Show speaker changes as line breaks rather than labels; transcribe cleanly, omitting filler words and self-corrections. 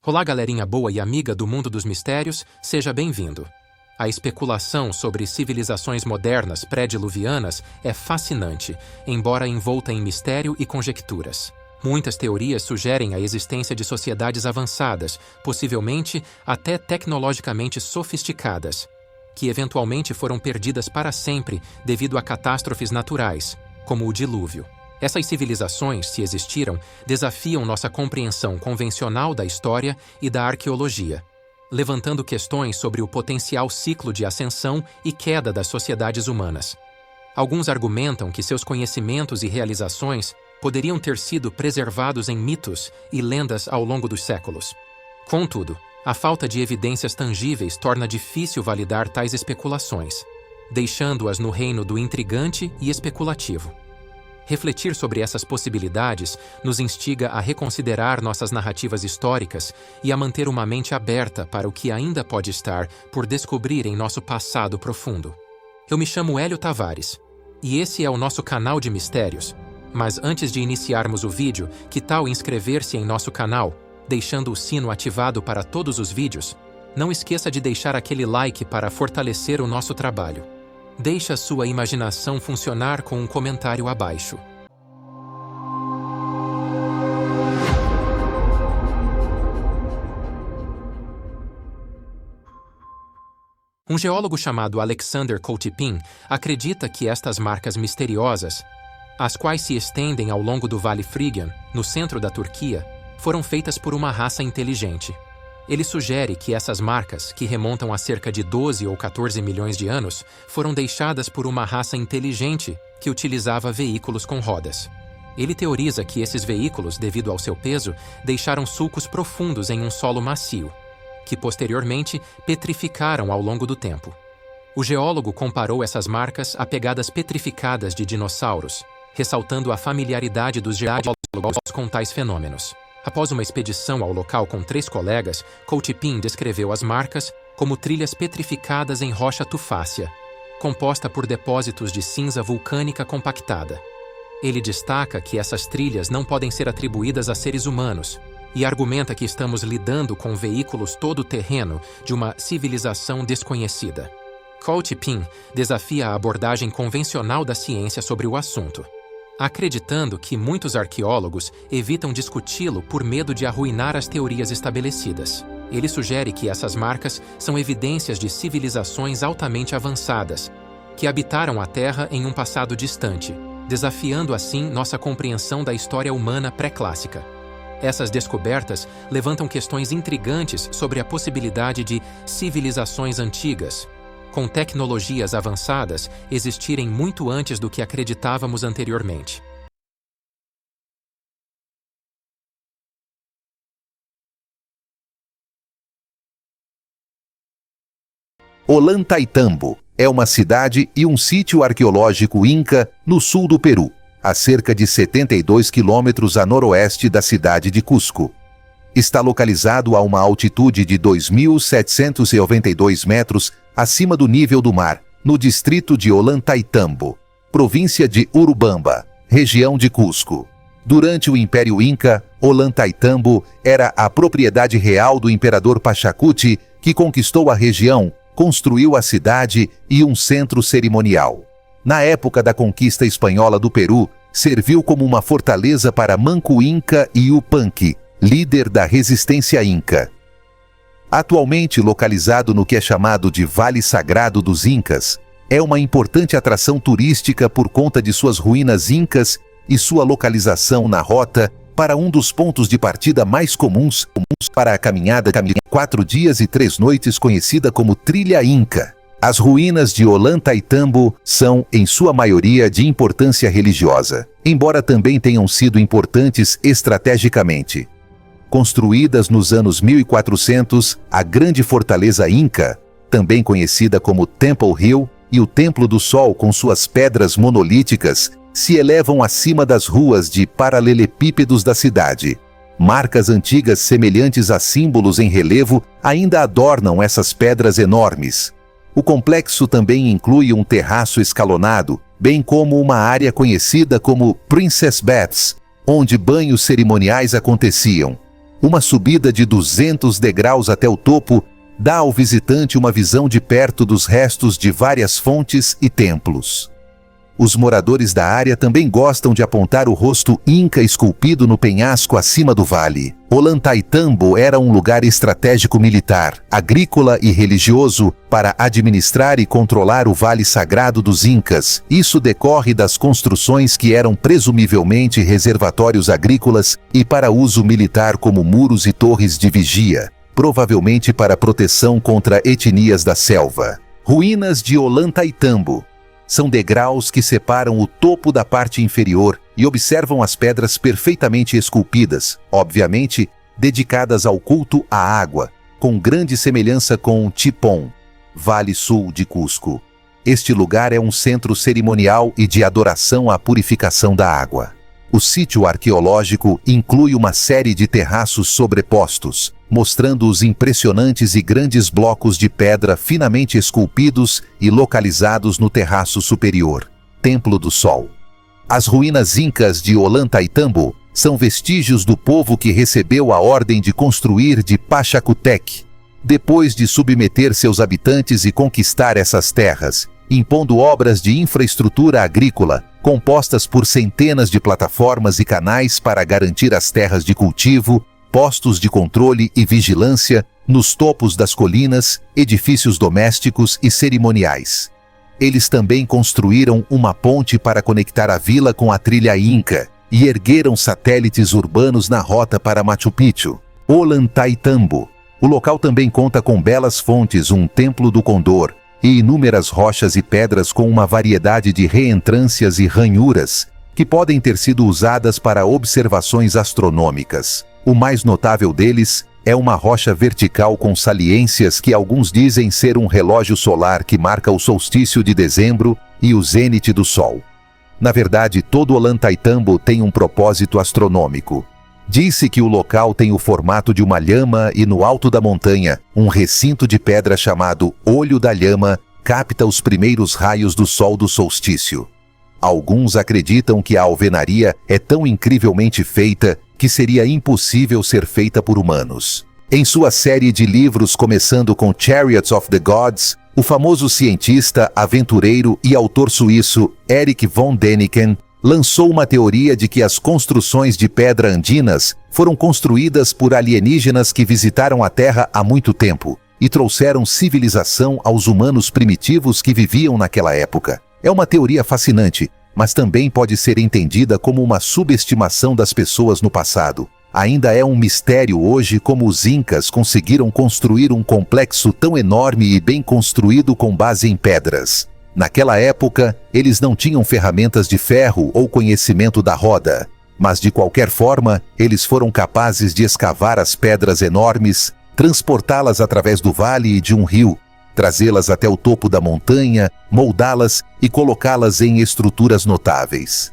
Olá, galerinha boa e amiga do mundo dos mistérios, seja bem-vindo. A especulação sobre civilizações modernas pré-diluvianas é fascinante, embora envolta em mistério e conjecturas. Muitas teorias sugerem a existência de sociedades avançadas, possivelmente até tecnologicamente sofisticadas, que eventualmente foram perdidas para sempre devido a catástrofes naturais, como o dilúvio. Essas civilizações, se existiram, desafiam nossa compreensão convencional da história e da arqueologia, levantando questões sobre o potencial ciclo de ascensão e queda das sociedades humanas. Alguns argumentam que seus conhecimentos e realizações poderiam ter sido preservados em mitos e lendas ao longo dos séculos. Contudo, a falta de evidências tangíveis torna difícil validar tais especulações, deixando-as no reino do intrigante e especulativo. Refletir sobre essas possibilidades nos instiga a reconsiderar nossas narrativas históricas e a manter uma mente aberta para o que ainda pode estar por descobrir em nosso passado profundo. Eu me chamo Hélio Tavares, e esse é o nosso canal de mistérios. Mas antes de iniciarmos o vídeo, que tal inscrever-se em nosso canal, deixando o sino ativado para todos os vídeos? Não esqueça de deixar aquele like para fortalecer o nosso trabalho. Deixe a sua imaginação funcionar com um comentário abaixo. Um geólogo chamado Alexander Koutepin acredita que estas marcas misteriosas, as quais se estendem ao longo do Vale Phrygian, no centro da Turquia, foram feitas por uma raça inteligente. Ele sugere que essas marcas, que remontam a cerca de 12 ou 14 milhões de anos, foram deixadas por uma raça inteligente que utilizava veículos com rodas. Ele teoriza que esses veículos, devido ao seu peso, deixaram sulcos profundos em um solo macio, que posteriormente petrificaram ao longo do tempo. O geólogo comparou essas marcas a pegadas petrificadas de dinossauros, ressaltando a familiaridade dos geólogos com tais fenômenos. Após uma expedição ao local com 3 colegas, Koutepin descreveu as marcas como trilhas petrificadas em rocha tufácea, composta por depósitos de cinza vulcânica compactada. Ele destaca que essas trilhas não podem ser atribuídas a seres humanos e argumenta que estamos lidando com veículos todo-terreno de uma civilização desconhecida. Koutepin desafia a abordagem convencional da ciência sobre o assunto, acreditando que muitos arqueólogos evitam discuti-lo por medo de arruinar as teorias estabelecidas. Ele sugere que essas marcas são evidências de civilizações altamente avançadas, que habitaram a Terra em um passado distante, desafiando assim nossa compreensão da história humana pré-clássica. Essas descobertas levantam questões intrigantes sobre a possibilidade de civilizações antigas, com tecnologias avançadas, existirem muito antes do que acreditávamos anteriormente.
Ollantaytambo é uma cidade e um sítio arqueológico inca no sul do Peru, a cerca de 72 quilômetros a noroeste da cidade de Cusco. Está localizado a uma altitude de 2.792 metros acima do nível do mar, no distrito de Ollantaytambo, província de Urubamba, região de Cusco. Durante o Império Inca, Ollantaytambo era a propriedade real do imperador Pachacuti, que conquistou a região, construiu a cidade e um centro cerimonial. Na época da conquista espanhola do Peru, serviu como uma fortaleza para Manco Inca Yupanqui, líder da resistência inca. Atualmente localizado no que é chamado de Vale Sagrado dos Incas, é uma importante atração turística por conta de suas ruínas incas e sua localização na rota para um dos pontos de partida mais comuns para a caminhada de 4 dias e 3 noites conhecida como Trilha Inca. As ruínas de Ollantaytambo são, em sua maioria, de importância religiosa, embora também tenham sido importantes estrategicamente. Construídas nos anos 1400, a grande fortaleza Inca, também conhecida como Temple Hill, e o Templo do Sol com suas pedras monolíticas, se elevam acima das ruas de paralelepípedos da cidade. Marcas antigas semelhantes a símbolos em relevo ainda adornam essas pedras enormes. O complexo também inclui um terraço escalonado, bem como uma área conhecida como Princess Baths, onde banhos cerimoniais aconteciam. Uma subida de 200 degraus até o topo dá ao visitante uma visão de perto dos restos de várias fontes e templos. Os moradores da área também gostam de apontar o rosto inca esculpido no penhasco acima do vale. Ollantaytambo era um lugar estratégico militar, agrícola e religioso para administrar e controlar o vale sagrado dos incas. Isso decorre das construções que eram presumivelmente reservatórios agrícolas e para uso militar como muros e torres de vigia, provavelmente para proteção contra etnias da selva. Ruínas de Ollantaytambo. São degraus que separam o topo da parte inferior e observam as pedras perfeitamente esculpidas, obviamente dedicadas ao culto à água, com grande semelhança com Tipon, Vale Sul de Cusco. Este lugar é um centro cerimonial e de adoração à purificação da água. O sítio arqueológico inclui uma série de terraços sobrepostos, mostrando os impressionantes e grandes blocos de pedra finamente esculpidos e localizados no terraço superior, Templo do Sol. As ruínas incas de Ollantaytambo são vestígios do povo que recebeu a ordem de construir de Pachacutec, depois de submeter seus habitantes e conquistar essas terras, impondo obras de infraestrutura agrícola, compostas por centenas de plataformas e canais para garantir as terras de cultivo, postos de controle e vigilância nos topos das colinas, edifícios domésticos e cerimoniais. Eles também construíram uma ponte para conectar a vila com a trilha Inca e ergueram satélites urbanos na rota para Machu Picchu. Ollantaytambo. O local também conta com belas fontes, um templo do Condor e inúmeras rochas e pedras com uma variedade de reentrâncias e ranhuras que podem ter sido usadas para observações astronômicas. O mais notável deles é uma rocha vertical com saliências que alguns dizem ser um relógio solar que marca o solstício de dezembro e o zênite do Sol. Na verdade, todo Ollantaytambo tem um propósito astronômico. Diz-se que o local tem o formato de uma lhama e no alto da montanha, um recinto de pedra chamado Olho da Lhama capta os primeiros raios do sol do solstício. Alguns acreditam que a alvenaria é tão incrivelmente feita que seria impossível ser feita por humanos. Em sua série de livros começando com Chariots of the Gods, o famoso cientista, aventureiro e autor suíço Erich von Däniken lançou uma teoria de que as construções de pedra andinas foram construídas por alienígenas que visitaram a Terra há muito tempo e trouxeram civilização aos humanos primitivos que viviam naquela época. É uma teoria fascinante, mas também pode ser entendida como uma subestimação das pessoas no passado. Ainda é um mistério hoje como os incas conseguiram construir um complexo tão enorme e bem construído com base em pedras. Naquela época, eles não tinham ferramentas de ferro ou conhecimento da roda, mas de qualquer forma, eles foram capazes de escavar as pedras enormes, transportá-las através do vale e de um rio, trazê-las até o topo da montanha, moldá-las e colocá-las em estruturas notáveis.